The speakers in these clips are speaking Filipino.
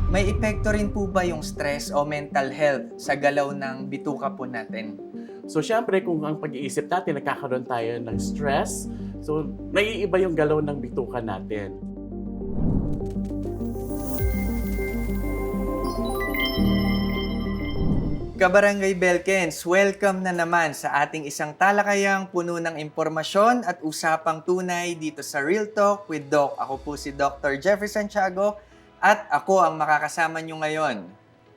May epekto rin po ba yung stress o mental health sa galaw ng bituka po natin? So, syempre, kung ang pag-iisip natin, nagkakaroon tayo ng stress, so, naiiba yung galaw ng bituka natin. Kabarangay Belkens, welcome na naman sa ating isang talakayang puno ng impormasyon at usapang tunay dito sa Real Talk with Doc. Ako po si Dr. Jeffrey Santiago at ako ang makakasama nyo ngayon.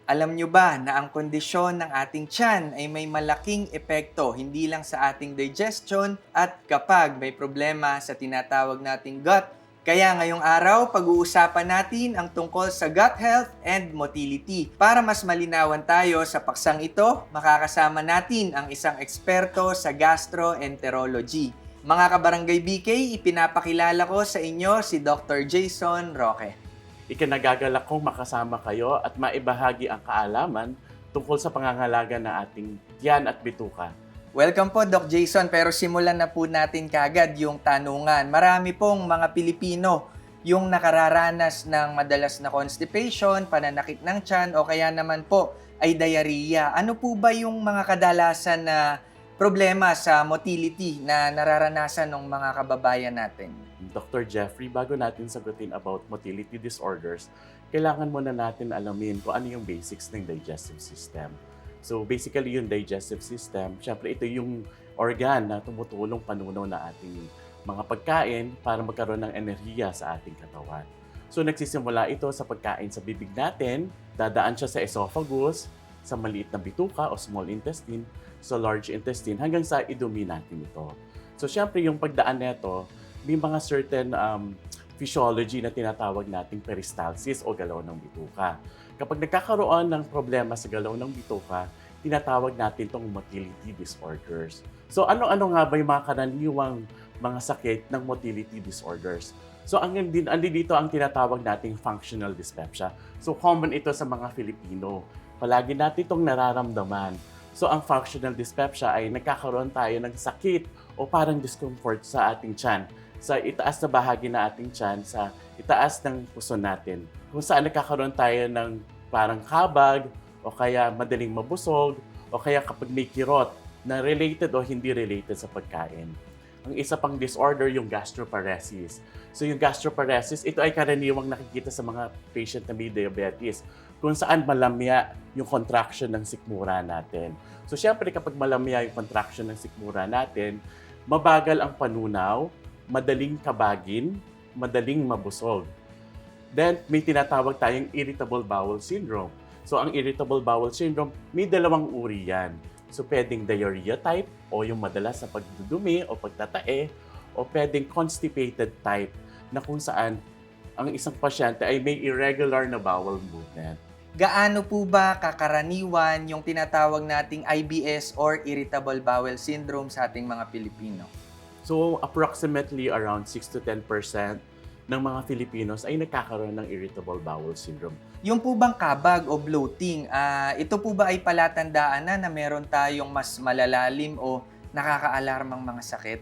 Alam nyo ba na ang kondisyon ng ating tiyan ay may malaking epekto hindi lang sa ating digestion at kapag may problema sa tinatawag nating gut. Kaya ngayong araw, pag-uusapan natin ang tungkol sa gut health and motility. Para mas malinawan tayo sa paksang ito, makakasama natin ang isang eksperto sa gastroenterology. Mga kabarangay BK, ipinapakilala ko sa inyo si Dr. Jason Roque. Ikinagagalak kong makasama kayo at maibahagi ang kaalaman tungkol sa pangangalaga ng ating tiyan at bituka. Welcome po, Doc Jason. Pero simulan na po natin kagad yung tanungan. Marami pong mga Pilipino yung nakararanas ng madalas na constipation, pananakit ng tiyan, o kaya naman po ay diarrhea. Ano po ba yung mga kadalasan na problema sa motility na nararanasan ng mga kababayan natin? Dr. Jeffrey, bago natin sagutin about motility disorders, kailangan muna natin alamin kung ano yung basics ng digestive system. So basically yung digestive system, syempre ito yung organ na tumutulong panunaw na ating mga pagkain para magkaroon ng enerhiya sa ating katawan. So nagsisimula ito sa pagkain sa bibig natin, dadaan siya sa esophagus, sa maliit na bituka o small intestine, sa large intestine, hanggang sa idumi natin ito. So syempre yung pagdaan nito, may mga certain physiology na tinatawag nating peristalsis o galaw ng bituka. Kapag nagkakaroon ng problema sa galaw ng bituka, tinatawag natin itong motility disorders. So ano-ano nga ba yung mga karaniwang mga sakit ng motility disorders? So andi dito ang tinatawag nating functional dyspepsia. So common ito sa mga Filipino. Palagi natin itong nararamdaman. So ang functional dyspepsia ay nagkakaroon tayo ng sakit o parang discomfort sa ating tiyan, sa itaas na bahagi na ating tiyan, sa itaas ng puso natin, kung saan nagkakaroon tayo ng parang kabag o kaya madaling mabusog o kaya kapag may kirot na related o hindi related sa pagkain. Ang isa pang disorder, yung gastroparesis. So yung gastroparesis, ito ay karaniwang nakikita sa mga patient na may diabetes, kung saan malamya yung contraction ng sikmura natin. So syempre kapag malamya yung contraction ng sikmura natin, mabagal ang panunaw, madaling kabagin, madaling mabusog. Then, may tinatawag tayong irritable bowel syndrome. So, ang irritable bowel syndrome, may dalawang uri yan. So, pwedeng diarrhea type o yung madalas na pagdudumi o pagtatae, o pwedeng constipated type na kung saan ang isang pasyente ay may irregular na bowel movement. Gaano po ba kakaraniwan yung tinatawag nating IBS or irritable bowel syndrome sa ating mga Pilipino? So, approximately around 6 to 10% ng mga Filipinos ay nagkakaroon ng irritable bowel syndrome. Yung po bang kabag o bloating, ito po ba ay palatandaan na meron tayong mas malalalim o nakakaalarmang mga sakit?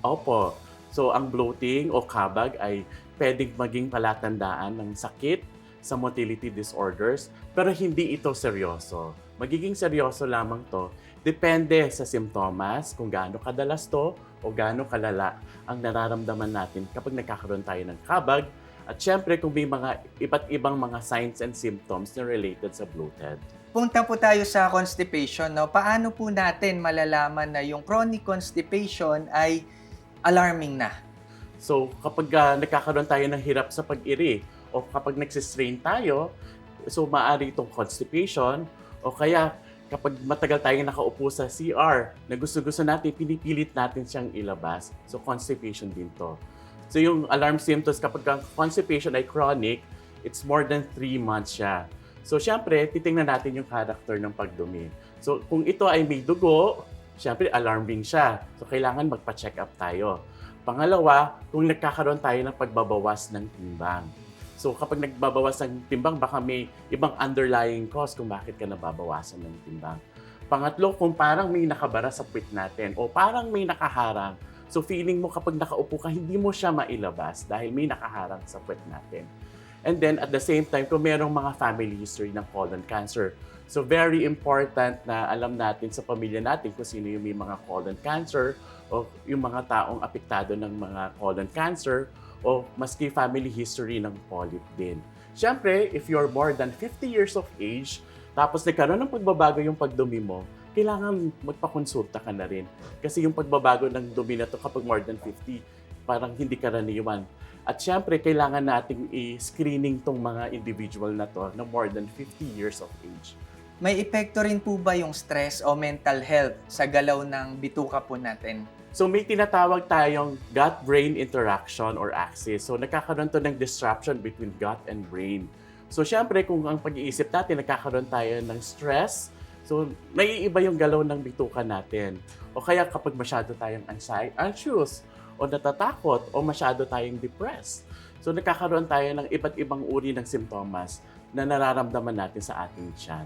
Opo. So, ang bloating o kabag ay pwedeng maging palatandaan ng sakit sa motility disorders, pero hindi ito seryoso. Magiging seryoso lamang to depende sa simptomas, kung gaano kadalas to o gaano kalala ang nararamdaman natin kapag nagkakaroon tayo ng kabag, at syempre kung may mga iba't ibang mga signs and symptoms na related sa bloated. Punta po tayo sa constipation, no? Paano po natin malalaman na yung chronic constipation ay alarming na? So kapag nagkakaroon tayo ng hirap sa pag-iri o kapag nagsistrain tayo, so maaari itong constipation, o kaya kapag matagal tayong nakaupo sa CR na gusto-gusto natin, pinipilit natin siyang ilabas. So constipation din to. So yung alarm symptoms kapag ang constipation ay chronic, it's more than 3 months siya. So syempre, titingnan natin yung character ng pagdumi. So kung ito ay may dugo, syempre alarming siya. So kailangan magpa-check up tayo. Pangalawa, kung nagkakaroon tayo ng pagbabawas ng timbang. So kapag nagbabawas ng timbang, baka may ibang underlying cause kung bakit ka nababawasan ng timbang. Pangatlo, kung parang may nakabara sa puwit natin o parang may nakaharang, so feeling mo kapag nakaupo ka, hindi mo siya mailabas dahil may nakaharang sa puwet natin. And then at the same time, kung merong mga family history ng colon cancer. So very important na alam natin sa pamilya natin kung sino yung may mga colon cancer o yung mga taong apektado ng mga colon cancer o maski family history ng polyp din. Siyempre, if you're more than 50 years of age, tapos nagkaroon ng pagbabago yung pagdumi mo, kailangan magpakonsulta ka na rin. Kasi yung pagbabago ng dumi na to kapag more than 50, parang hindi karaniwan. At syempre, kailangan nating i-screening tong mga individual na to na more than 50 years of age. May epekto rin po ba yung stress o mental health sa galaw ng bituka po natin? So may tinatawag tayong gut-brain interaction or axis. So nagkakaroon to ng disruption between gut and brain. So syempre, kung ang pag-iisip natin, nagkakaroon tayo ng stress, so naiiba yung galaw ng bituka natin. O kaya kapag masyado tayong anxious, o natatakot, o masyado tayong depressed. So nagkakaroon tayo ng iba't ibang uri ng simptomas na nararamdaman natin sa ating tiyan.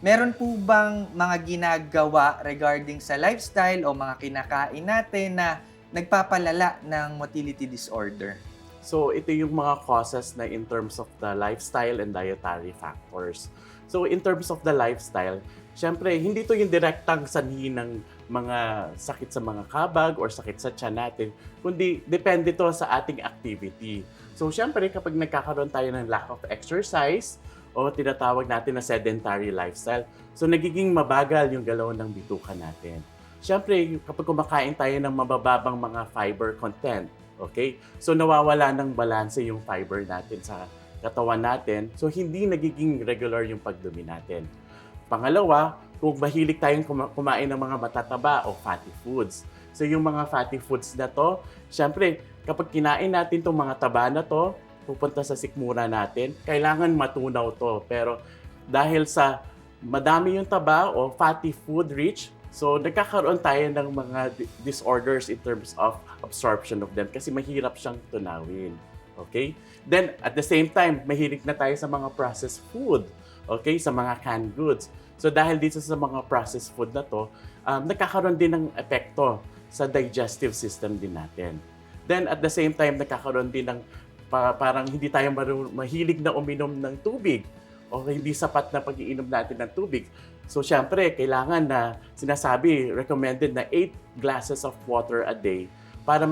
Meron po bang mga ginagawa regarding sa lifestyle o mga kinakain natin na nagpapalala ng motility disorder? So ito yung mga causes na in terms of the lifestyle and dietary factors. So in terms of the lifestyle, syempre hindi to yung direktang sanhi ng mga sakit sa mga kabag or sakit sa tiyan natin, kundi depende to sa ating activity. So syempre kapag nagkakaroon tayo ng lack of exercise o tinatawag natin na sedentary lifestyle, so nagiging mabagal yung galaw ng bituka natin. Syempre kapag kumakain tayo ng mabababang mga fiber content, okay? So nawawala ng balanse yung fiber natin sa katawan natin, so hindi nagiging regular yung pagdumi natin. Pangalawa, kung mahilig tayong kumain ng mga matataba o fatty foods. So yung mga fatty foods na to, syempre kapag kinain natin itong mga taba na to, pupunta sa sikmura natin, kailangan matunaw to. Pero dahil sa madami yung taba o fatty food rich, so nagkakaroon tayo ng mga disorders in terms of absorption of them kasi mahirap siyang tunawin. Okay? Then, at the same time, mahilig na tayo sa mga processed food. Okay? Sa mga canned goods. So, dahil dito sa mga processed food na to, nagkakaroon din ng epekto sa digestive system din natin. Then, at the same time, nagkakaroon din ng parang hindi tayo mahilig na uminom ng tubig o hindi sapat na pag-iinom natin ng tubig. So, syempre, kailangan na sinasabi, recommended na 8 glasses of water a day para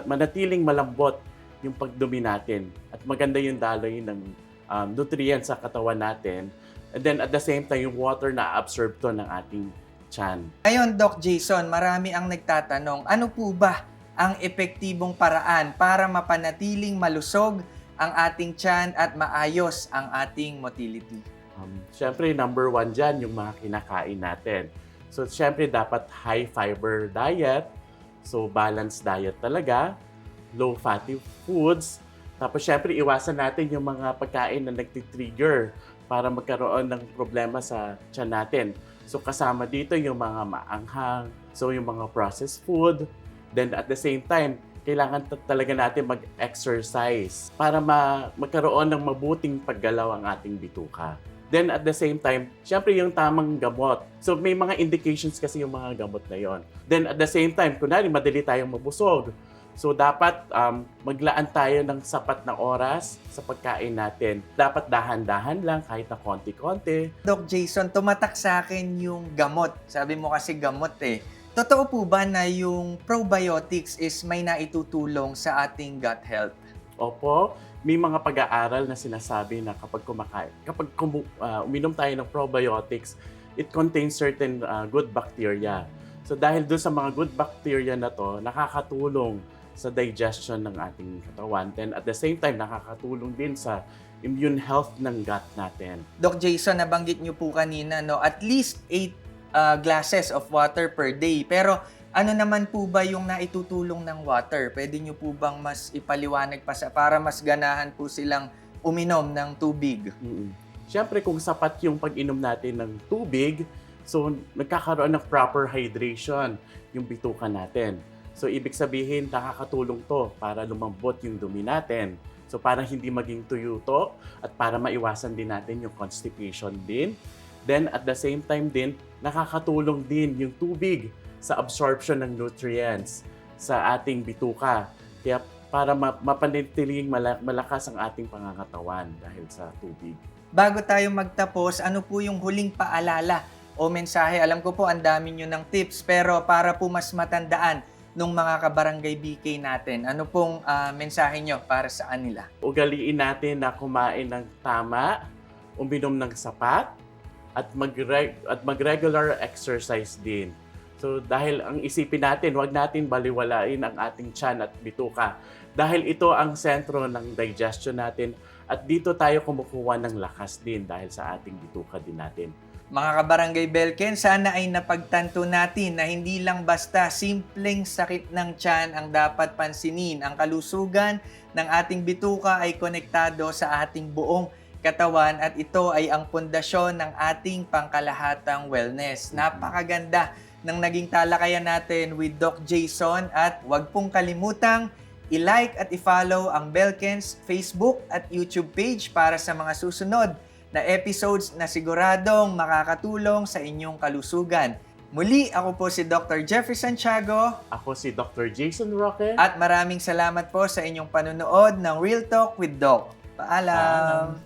manatiling malambot yung pagdumi natin at maganda yung daloy ng nutrients sa katawan natin. And then at the same time, yung water na absorb to ng ating tiyan. Ngayon, Doc Jason, marami ang nagtatanong, ano po ba ang epektibong paraan para mapanatiling malusog ang ating tiyan at maayos ang ating motility? Siyempre, number 1 dyan, yung mga kinakain natin. So, siyempre, dapat high fiber diet. So, balanced diet talaga. Low fatty foods. Tapos, siyempre, iwasan natin yung mga pagkain na nagtitrigger para magkaroon ng problema sa tiyan natin. So, kasama dito yung mga maanghang, so yung mga processed food. Then, at the same time, kailangan talaga natin mag-exercise para magkaroon ng mabuting paggalaw ang ating bituka. Then, at the same time, syempre yung tamang gamot. So, may mga indications kasi yung mga gamot na yon. Then, at the same time, kunwari, madali tayong mabusog. So, dapat maglaan tayo ng sapat na oras sa pagkain natin. Dapat dahan-dahan lang, kahit na konti-konti. Doc Jason, tumatak sa akin yung gamot. Sabi mo kasi gamot eh. Totoo po ba na yung probiotics is may naitutulong sa ating gut health? Opo, may mga pag-aaral na sinasabi na kapag uminom tayo ng probiotics, it contains certain good bacteria. So dahil doon sa mga good bacteria na to, nakakatulong sa digestion ng ating katawan. Then at the same time, nakakatulong din sa immune health ng gut natin. Doc Jason, nabanggit niyo po kanina, no, at least 8 glasses of water per day. Pero ano naman po ba yung naitutulong ng water? Pwede niyo po bang mas ipaliwanag pa para mas ganahan po silang uminom ng tubig? Siyempre, kung sapat yung pag-inom natin ng tubig, so nagkakaroon ng proper hydration yung bituka natin. So, ibig sabihin, nakakatulong to para lumambot yung dumi natin. So, para hindi maging tuyo to at para maiwasan din natin yung constipation din. Then, at the same time din, nakakatulong din yung tubig sa absorption ng nutrients sa ating bituka. Kaya para mapanatiling malakas ang ating pangangatawan dahil sa tubig. Bago tayo magtapos, ano po yung huling paalala o mensahe? Alam ko po ang dami nyo ng tips, pero para po mas matandaan nung mga kabarangay BK natin, ano pong mensahe nyo para sa kanila? Ugaliin natin na kumain ng tama, uminom ng sapat, at mag-regular exercise din. So dahil ang isipin natin, huwag natin baliwalain ang ating tiyan at bituka. Dahil ito ang sentro ng digestion natin at dito tayo kumukuha ng lakas din dahil sa ating bituka din natin. Mga kabarangay Belken, sana ay napagtanto natin na hindi lang basta simpleng sakit ng tiyan ang dapat pansinin. Ang kalusugan ng ating bituka ay konektado sa ating buong katawan at ito ay ang pundasyon ng ating pangkalahatang wellness. Napakaganda ng naging talakayan natin with Doc Jason at huwag pong kalimutang i-like at i-follow ang Belken's Facebook at YouTube page para sa mga susunod na episodes na siguradong makakatulong sa inyong kalusugan. Muli, ako po si Dr. Jeffrey Santiago. Ako si Dr. Jason Roque. At maraming salamat po sa inyong panunood ng Real Talk with Doc. Paalam!